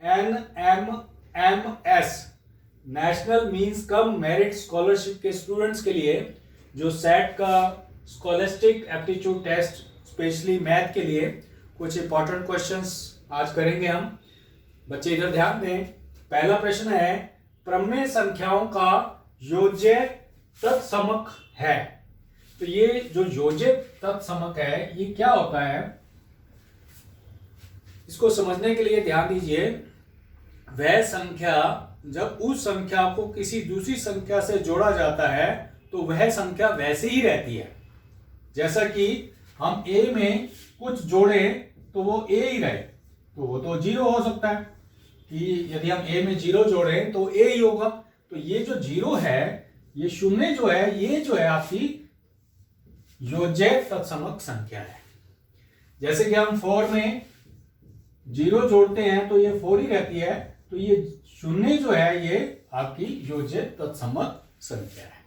NMMS national means cum merit scholarship के students के लिए जो सेट का scholastic aptitude test specially math के लिए कुछ इंपॉर्टेंट क्वेश्चंस आज करेंगे हम। बच्चे इधर ध्यान दें। पहला प्रश्न है, प्रमेय संख्याओं का योज्य तत्समक है। तो ये जो योज्य तत्समक है ये क्या होता है, इसको समझने के लिए ध्यान दीजिए। वह संख्या जब उस संख्या को किसी दूसरी संख्या से जोड़ा जाता है तो वह संख्या वैसे ही रहती है। जैसा कि हम a में कुछ जोड़ें तो वो a ही रहे, तो वो तो 0 हो सकता है कि यदि हम a में 0 जोड़ें तो a ही होगा। तो ये जो 0 है, ये शून्य जो है, ये जो है आपकी योज्य तत्समक संख्या है। जैसे कि हम 4 में 0 जोड़ते हैं तो ये 4 ही रहती है, तो ये शून्य जो है ये आपकी योज्य तत्समक संख्या है।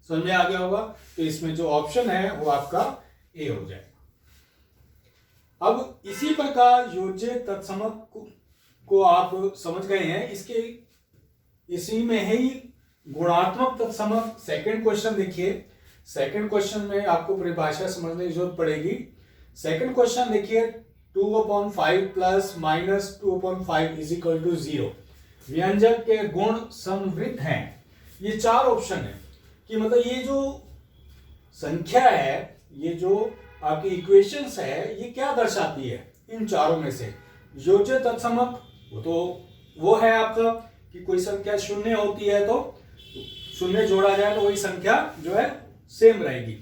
समझ में आ गया होगा। तो इसमें जो ऑप्शन है वो आपका ए हो जाएगा। अब इसी प्रकार योज्य तत्समक को आप समझ गए हैं। इसके इसी में ही गुणात्मक तत्समक सेकंड क्वेश्चन देखिए। सेकंड क्वेश्चन में आपको परिभाषा समझने की जरूरत पड़ेगी। सेकंड क्वेश्चन देखिए, 2/5 plus minus 2/5 is equal to 0। व्यंजक के गुण समवृत्त हैं। ये 4 ऑप्शन है कि मतलब ये जो संख्या है, ये जो आपकी इक्वेशंस है, ये क्या दर्शाती है इन चारों में से। योज्य तत्समक वो है आपका कि कोई संख्या शून्य होती है तो शून्य जोड़ा जाए तो वही संख्या जो है सेम रहेगी,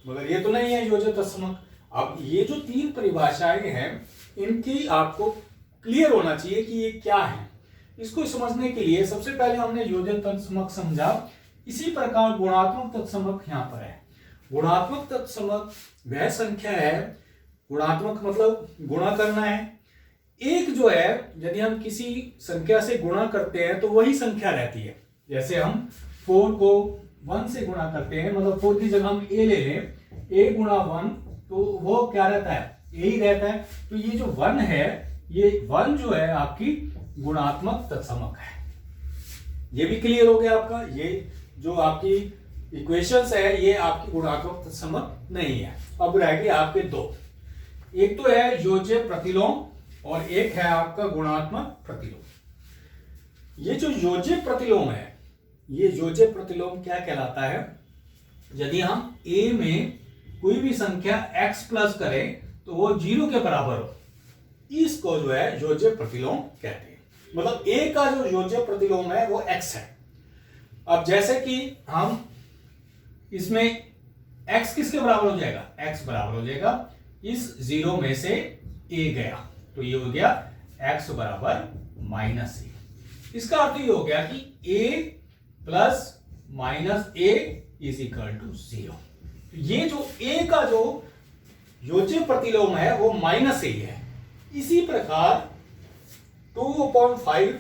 मगर ये तो नहीं है योज्य तत्समक। अब ये जो 3 परिभाषाएं हैं इनकी आपको क्लियर होना चाहिए कि ये क्या है। इसको समझने के लिए सबसे पहले हमने योज्य तत्समक समझा। इसी प्रकार गुणात्मक तत्समक यहाँ पर है। गुणात्मक तत्समक वह संख्या है, गुणात्मक मतलब गुणा करना है। एक जो है यदि हम किसी संख्या से गुणा करते हैं तो वही संख्या रहती है। जैसे हम 4 को 1 से गुणा करते हैं, मतलब 4 की जगह हम a ले लें, a गुणा 1 तो वो क्या रहता है, a ही रहता है। तो ये जो 1 है, ये 1 जो है आपकी गुणात्मक तत्समक है। ये भी क्लियर हो गया आपका। ये जो आपकी इक्वेशंस है ये आपकी गुणात्मक तत्समक नहीं है। अब रह गए आपके 2। एक तो है योज्य प्रतिलोम और एक है आपका गुणात्मक प्रतिलोम। ये जो योज्य प्रतिलोम है, ये योज्य प्रतिलोम क्या कहलाता है, यदि हम a में कोई भी संख्या x प्लस करें तो वो 0 के बराबर हो, इसको जो है योज्य प्रतिलोम कहते हैं। मतलब a का जो योज्य प्रतिलोम है वो x है। अब जैसे कि हम इसमें x किसके बराबर हो जाएगा, x बराबर हो जाएगा इस 0 में से a गया, तो ये हो गया x बराबर -a। इसका अर्थ ये हो गया कि a plus minus a is equal to 0। ये जो a का जो योज्य प्रतिलोम है वो -a है। इसी प्रकार 2/5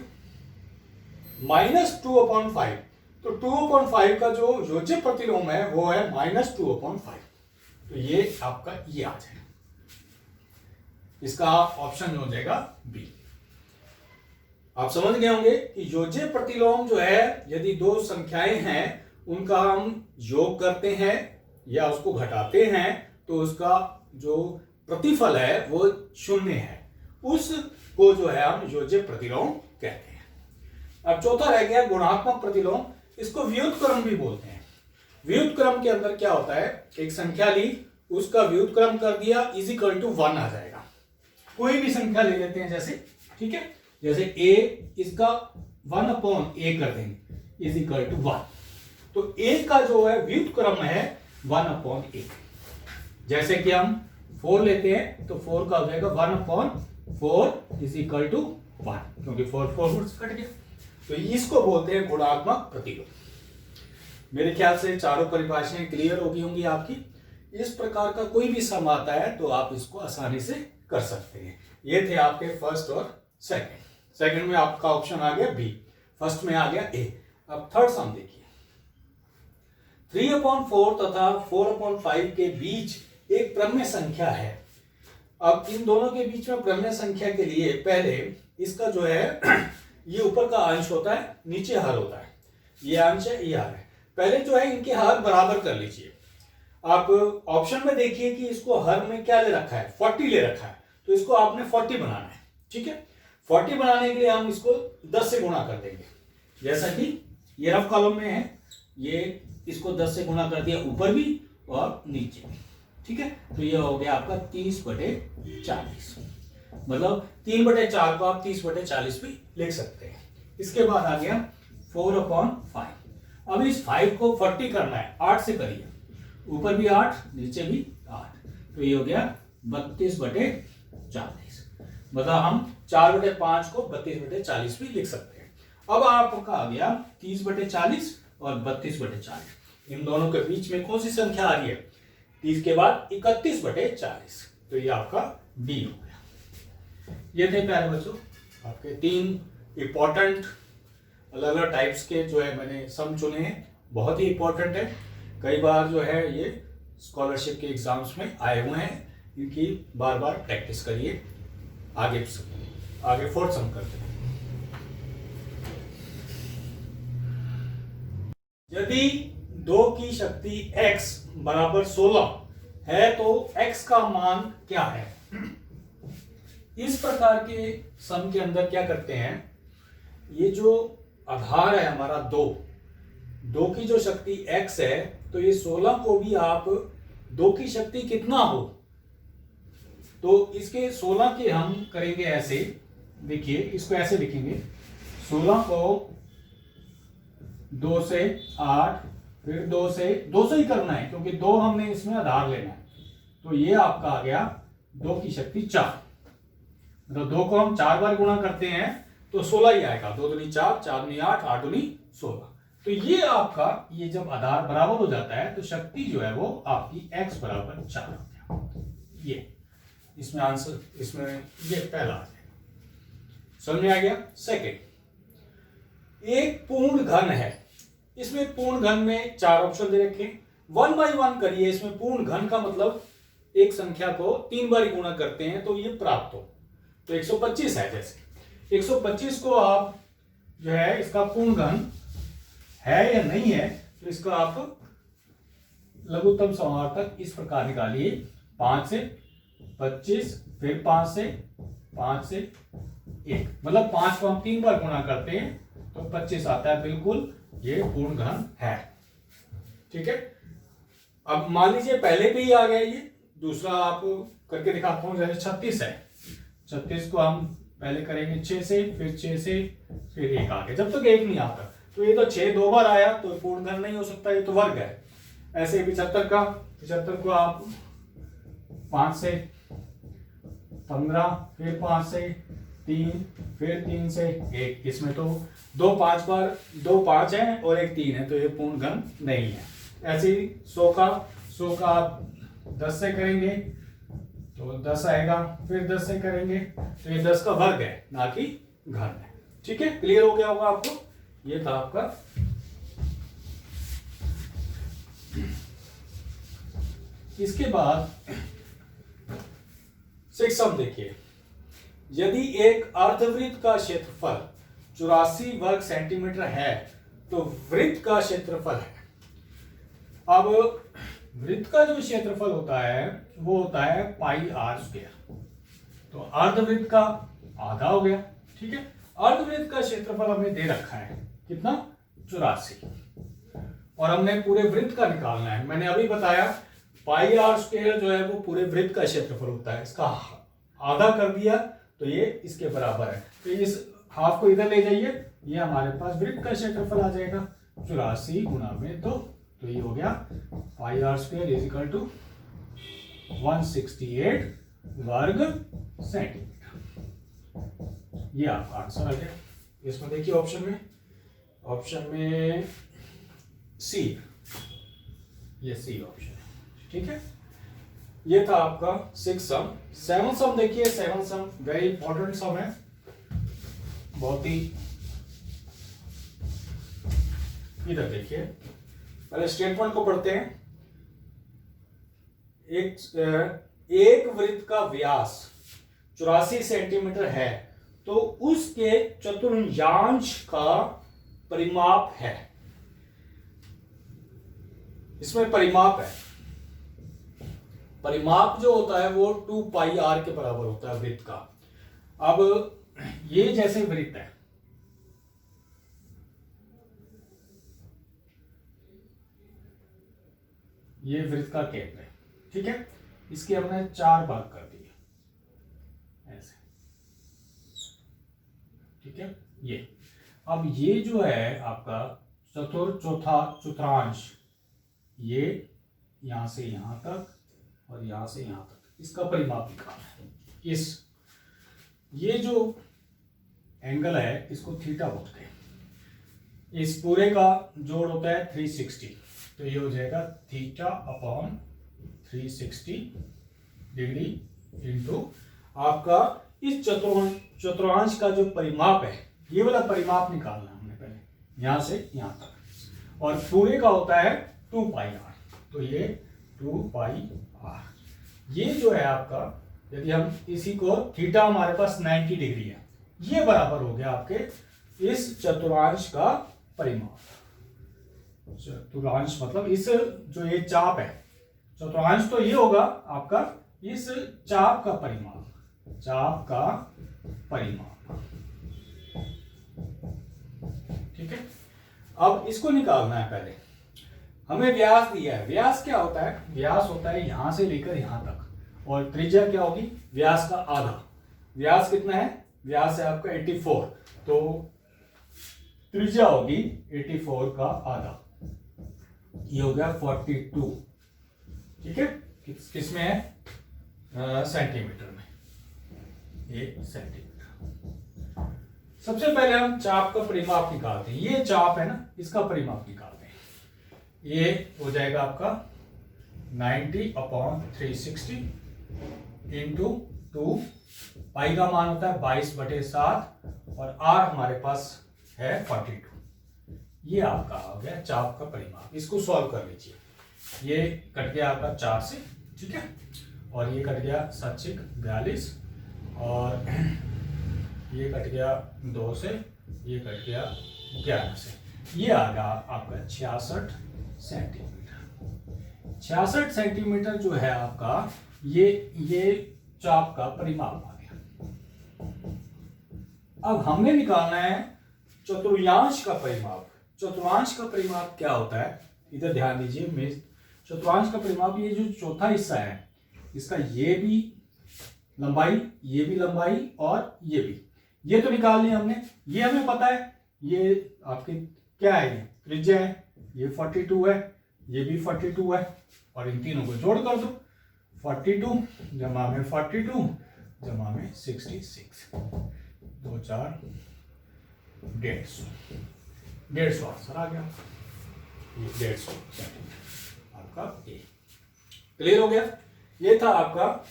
माइनस 2/5, तो 2/5 का जो योज्य प्रतिलोम है वो है -2/5। तो ये आपका ये आ जाएगा। इसका ऑप्शन हो जाएगा बी। आप समझ गए होंगे कि योज्य प्रतिलोम जो है, यदि 2 संख्याएं हैं उनका हम योग करते हैं या उसको घटाते हैं तो उसका जो प्रतिफल है वो 0 है, उसको जो है हम योज्य प्रतिलोम कहते हैं। अब चौथा रह गया गुणात्मक प्रतिलोम। इसको व्युत्क्रम भी बोलते हैं। व्युत्क्रम के अंदर क्या होता है, एक संख्या ली, उसका व्युत्क्रम कर दिया इज इक्वल टू 1 आ जाएगा। कोई भी संख्या ले लेते हैं जैसे, ठीक है, जैसे a, इसका 1/a कर देंगे इज इक्वल टू 1। तो a का जो है व्युत्क्रम है 1/a। जैसे कि हम 4 लेते हैं तो 4 का हो जाएगा 1/4 इज इक्वल टू 1, क्योंकि 4 कट गया। तो इसको बोलते हैं गुणात्मक प्रतिलोम। मेरे ख्याल से चारों परिभाषाएं क्लियर हो गई होंगी आपकी। इस प्रकार का कोई भी सम आता है तो आप इसको आसानी से कर सकते हैं। ये थे आपके फर्स्ट और सेकंड। सेकंड में आपका ऑप्शन आ गया बी, फर्स्ट में आ गया ए। अब थर्ड सम देखिए। 3/4 तथा 4/5 के बीच एक प्रमेय संख्या है। अब इन दोनों के बीच में प्रमेय संख्या के लिए पहले इसका जो है ये ऊपर का अंश होता है, नीचे हर होता है, ये अंश है, ये हर है। पहले जो है इनके हर बराबर कर लीजिए। आप ऑप्शन में देखिए कि इसको हर में क्या ले रखा है, 40 ले रखा है, तो इसको आपने 40 बनाना है। ठीक है, 40 बनाने के लिए हम इसको 10 से गुणा कर देंगे, जैसा कि ये रफ कॉलम में है, ये इसको 10 से गुणा कर दिया ऊपर भी और नीचे भी। ठीक है, तो ये हो गया आपका 30/40, मतलब 3/4 को आप 30/40 भी लिख सकते हैं। इसके बाद आ गया 4/5। अब इस 5 को 40 करना है, 8 से करिए, ऊपर भी 8 नीचे भी 8, तो ये हो गया 32/40, मतलब हम 4/5 को 32/40 भी लिख सकते हैं। अब आपका आ गया 30/40 और 32/40, इन दोनों के बीच में कौन सी संख्या आ रही है, 30 के बाद 31/40, तो ये आपका डी हो गया। ये थे प्यारे बच्चों आपके 3 इंपॉर्टेंट अलग अलग टाइप्स के जो है मैंने सम चुने हैं, बहुत ही इंपॉर्टेंट है, कई बार जो है ये स्कॉलरशिप के एग्जाम्स में आए हुए हैं, इनकी बार बार प्रैक्टिस करिए। आगे फोर्थ सम करते हैं। यदि 2 की शक्ति x बराबर 16 है तो x का मान क्या है। इस प्रकार के सम के अंदर क्या करते हैं, ये जो आधार है हमारा 2 की जो शक्ति x है, तो ये 16 को भी आप 2 की शक्ति कितना हो, तो इसके 16 के हम करेंगे ऐसे, देखिए इसको ऐसे लिखेंगे, 16 को 2 से 8, फिर 2 से ही करना है क्योंकि 2 हमने इसमें आधार लेना है, तो ये आपका आ गया 2 की शक्ति 4, मतलब 2 को हम 4 बार गुणा करते हैं तो 16 ही आएगा, 2 दूनी 4, 4 दूनी 8, 8 दूनी 16। तो ये आपका, ये जब आधार बराबर हो जाता है तो शक्ति जो है वो आपकी x बराबर 4 हो गया। ये इसमें आंसर, इसमें ये पहला आ जाएगा, समझ में आ गया। सेकेंड, एक पूर्ण घन है, इसमें पूर्ण घन में 4 ऑप्शन दे रखे, 1 बाई 1 करिए। इसमें पूर्ण घन का मतलब एक संख्या को 3 बार गुणा करते हैं तो ये प्राप्त हो, तो 125 है, जैसे 125 को आप जो है इसका पूर्ण घन है या नहीं है, तो इसका आप लघुत्तम समावर्तक इस प्रकार निकालिए, 5 से 25, फिर 5 से 1, मतलब 5 को हम 3 बार गुणा करते हैं तो 25 आता है, बिल्कुल ये पूर्ण घन है। ठीक है, अब मान लीजिए पहले भी आ गया, ये दूसरा आपको करके दिखाता हूं, जैसे 36 है, 36 को हम पहले करेंगे 6 से, फिर 6 से, फिर 1 आ गया, जब तक 1 नहीं आता, तो ये तो 6 2 बार आया तो पूर्ण घन नहीं हो सकता, ये तो वर्ग है। ऐसे 75 को आप 5 से 15, फिर 5 से 3, फिर 3 से 1, इसमें तो 2 5 बार, 2 5 है और 1 3 है, तो ये पूर्ण घन नहीं है। ऐसे ही 100 का आप 10 से करेंगे तो 10 आएगा, फिर 10 से करेंगे तो ये 10 का वर्ग है, ना कि घन है। ठीक है, क्लियर हो गया होगा आपको। ये था आपका इसके बाद 6 सम देखिए, यदि एक अर्धवृत्त का क्षेत्रफल 84 वर्ग सेंटीमीटर है तो वृत्त का क्षेत्रफल है। अब वृत्त का जो क्षेत्रफल होता है वो होता है πr², तो अर्धवृत्त का आधा हो गया। ठीक है, अर्धवृत्त का क्षेत्रफल हमें दे रखा है कितना, 84, और हमने पूरे वृत्त का निकालना है। मैंने अभी बताया πr² जो है वो पूरे वृत्त का क्षेत्रफल होता है, इसका आधा कर दिया तो ये इसके बराबर है, तो इस हाफ को इधर ले जाइए, ये हमारे पास वृत्त का क्षेत्रफल आ जाएगा 84 गुणा में 2, तो ये हो गया πr² इजिकल टू 168 वर्ग सेंटीमीटर। ये आपका आंसर आ गया। इसमें देखिए ऑप्शन में सी, ये सी ऑप्शन है। ठीक है, ये था आपका 6 सम। 7 सम देखिए, 7 सम वेरी इंपॉर्टेंट सम है, बहुत ही। इधर देखिए, पहले स्टेटमेंट को पढ़ते हैं। एक वृत्त का व्यास 84 सेंटीमीटर है तो उसके चतुर्थांश का परिमाप है। इसमें परिमाप है, परिमाप जो होता है वो 2 पाई आर के बराबर होता है वृत्त का। अब ये जैसे वृत्त है, ये वृत्त का केंद्र है, ठीक है। इसके हमने 4 भाग कर दिए ऐसे, ठीक है। ये अब ये जो है आपका चतुर्थांश, ये यहां से यहां तक और यहां से यहां तक, इसका परिमाप निकालना है। इस ये जो एंगल है इसको थीटा बोलते हैं। इस पूरे का जोड़ होता है 360, तो ये हो जाएगा थीटा अपॉन 360 डिग्री इंटू आपका इस चतुर्थांश का जो परिमाप है, ये वाला परिमाप निकालना है हमने पहले, यहां से यहां तक, और पूरे का होता है 2 पाई आर, तो ये 2 पाई आर। ये जो है आपका, यदि हम इसी को, थीटा हमारे पास 90 डिग्री है, ये बराबर हो गया आपके इस चतुर्थांश का परिमाप। चतुर्थांश मतलब इस जो ये चाप है, चतुर्थांश तो ये होगा आपका इस चाप का परिमाप, चाप का परिमाप, ठीक है। अब इसको निकालना है। पहले हमें व्यास दिया है। व्यास क्या होता है? व्यास होता है यहां से लेकर यहां तक, और त्रिज्या क्या होगी? व्यास का आधा। व्यास कितना है? व्यास है आपका 84, तो त्रिज्या होगी 84 का आधा, ये हो गया 42, ठीक है। किसमें है? सेंटीमीटर में, ये सेंटीमीटर। सबसे पहले हम चाप का परिमाप निकालते हैं। ये चाप है ना, इसका परिमाप निकालते हैं। ये हो जाएगा आपका 90 अपॉन 360 इंटू 2, पाई का मान होता है 22/7 और आर हमारे पास है 42। ये आपका हो गया चाप का परिमाप। इसको सॉल्व कर लीजिए। ये कट गया आपका 4 से, ठीक है, और ये कट गया 7 42, और ये कट गया 2 से, ये कट गया 11 से, ये आ गया आपका 66 सेंटीमीटर। 66 सेंटीमीटर जो है आपका, ये चाप का परिमाप आ गया। अब हमने निकालना है चतुर्थांश का परिमाप। चतुर्थांश का परिमाप क्या होता है? इधर ध्यान दीजिए। चतुर्थांश का परिमाप, ये जो चौथा हिस्सा है इसका, ये भी लंबाई, ये भी लंबाई, और ये भी, ये तो निकाल लिया हमने। ये हमें पता है, ये आपकी क्या है? ये त्रिज्या है, ये 42 है, ये भी 42 है, और इन तीनों को जोड़ कर दो। 42 जमा में 42 जमा में 66, 2 4 150 आंसर आ गया। ये 150 सेंटीमीटर आपका ए। क्लियर हो गया? ये था आपका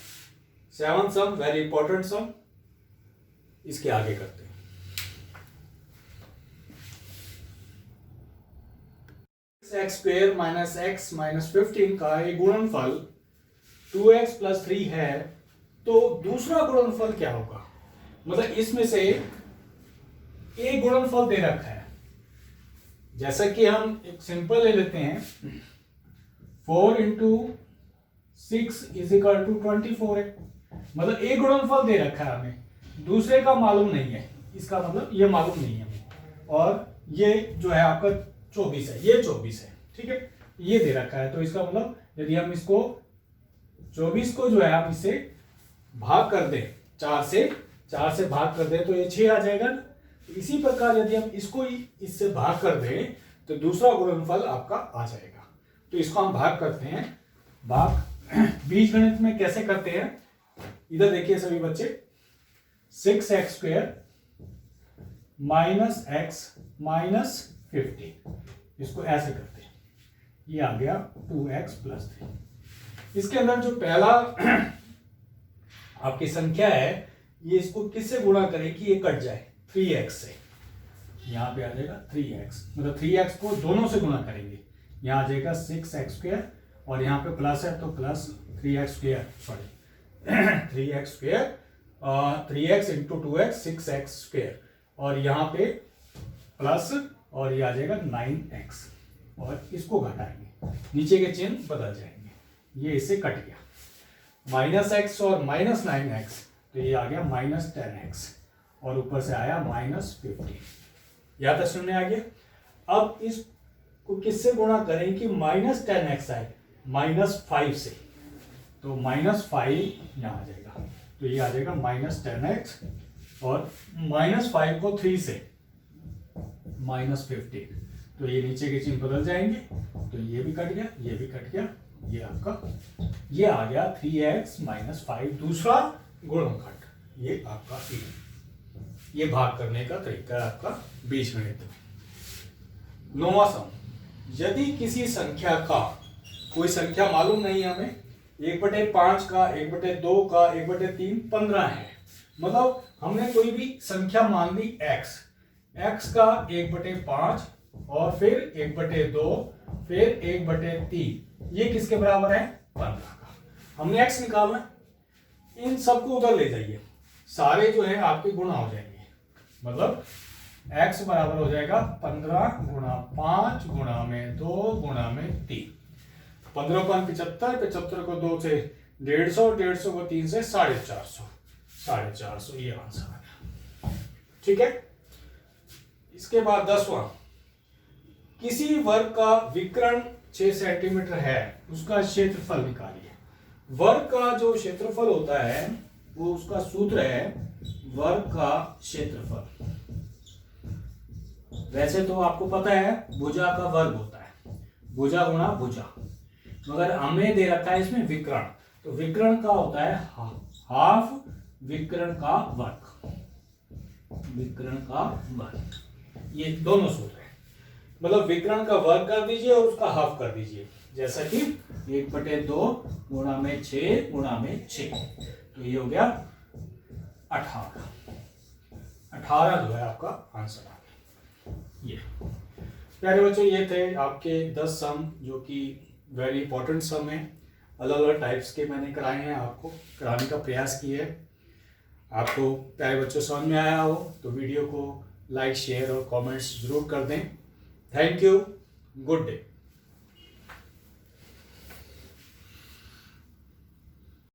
7 सम, वेरी इंपॉर्टेंट सम। इसके आगे करते हैं। X square minus x minus 15 का एक गुणनफल 2x प्लस 3 है, तो दूसरा गुणनफल क्या होगा? मतलब इसमें से एक गुणनफल दे रखा है, जैसा कि हम एक सिंपल ले लेते हैं, 4 इंटू 6 इज इक्वल टू 24 है। मतलब एक गुणनफल दे रखा है हमें, दूसरे का मालूम नहीं है, इसका मतलब ये मालूम नहीं है हमें, और ये जो है आपका 24 है, ये 24 है, ठीक है, ये दे रखा है। तो इसका मतलब यदि हम इसको 24 को जो है आप इससे भाग कर दें, 4 से भाग कर दें, तो ये 6 आ जाएगा ना। इसी प्रकार यदि हम इसको इससे भाग कर दें तो दूसरा गुणनफल आपका आ जाएगा। तो इसको हम भाग करते हैं। भाग बीजगणित में कैसे करते हैं? इधर देखिए सभी बच्चे, 6x² माइनस x माइनस 50, इसको ऐसे करते हैं। ये आ गया 2x प्लस 3। इसके अंदर जो पहला आपकी संख्या है, ये इसको किससे गुणा करें कि ये कट जाए? 3x से। यहां पे आ जाएगा 3x, मतलब 3x को दोनों से गुणा करेंगे। यहां आ जाएगा 6x² और यहाँ पे प्लस है तो plus 3x², sorry 3x², 3x into 2x 6x², और यहाँ पे प्लस, और ये आ जाएगा 9x, और इसको घटाएंगे, नीचे के चिन्ह बदल जाएंगे, ये इससे कट गया, -x और -9x, तो ये आ गया -10x, और ऊपर से आया -15। या तक समझ में आ गया। अब इसको किससे गुणा करें कि -10x आए, -5 से, तो -5 यहाँ आ जाएगा, तो ये आ जाएगा -10x, और -5 को 3 से -15, तो ये नीचे के चिन्ह बदल जाएंगे, तो ये भी कट गया, ये भी कट गया, ये आपका ये आ गया 3x - 5, दूसरा गुणनखंड, ये आपका ये भाग करने का तरीका है आपका बीजगणित में। 9वां सम, यदि किसी संख्या का, कोई संख्या मालूम नहीं हमें, 1/5 का, 1/2 का, 1/3, 15 है, मतलब हमने कोई भी संख्या मान ली x का 1/5, और फिर 1/2, फिर 1/3, ये किसके बराबर है, 15 का। हमने x निकालना है, इन सबको उधर ले जाइए, सारे जो है आपके गुणा हो जाएंगे, मतलब x बराबर हो जाएगा 15 गुणा 5 गुणा में 2 गुणा में 3, 15 × 5 = 75, 75 को 2 से 150, 150 को 3 से 450, 450, ये आंसर आ गया। ठीक है। इसके बाद 10वां, किसी वर्ग का विकर्ण 6 सेंटीमीटर है, उसका क्षेत्रफल निकालिए। वर्ग का जो क्षेत्रफल होता है वो, उसका सूत्र है वर्ग का क्षेत्रफल। वैसे तो आपको पता है भुजा का वर्ग होता है, भुजा गुणा भुजा, मगर हमें दे रखा है इसमें विकर्ण, तो विकर्ण का होता है हाफ विकर्ण का वर्ग, विकर्ण का वर्ग, ये दोनों सूत्र है, मतलब विकर्ण का वर्ग कर दीजिए और उसका हाफ कर दीजिए, जैसा कि 1/2 गुणा में 6 गुणा में 6, तो ये हो गया 18, 18 जो है आपका आंसर आ गया। ये प्यारे बच्चों, ये थे आपके 10 सम, जो कि वेरी इंपॉर्टेंट सम है, अलग अलग टाइप्स के मैंने कराए हैं, आपको कराने का प्रयास किया है। आपको प्यारे बच्चों समझ में आया हो तो वीडियो को लाइक, शेयर और कमेंट्स जरूर कर दें। Thank you, good day.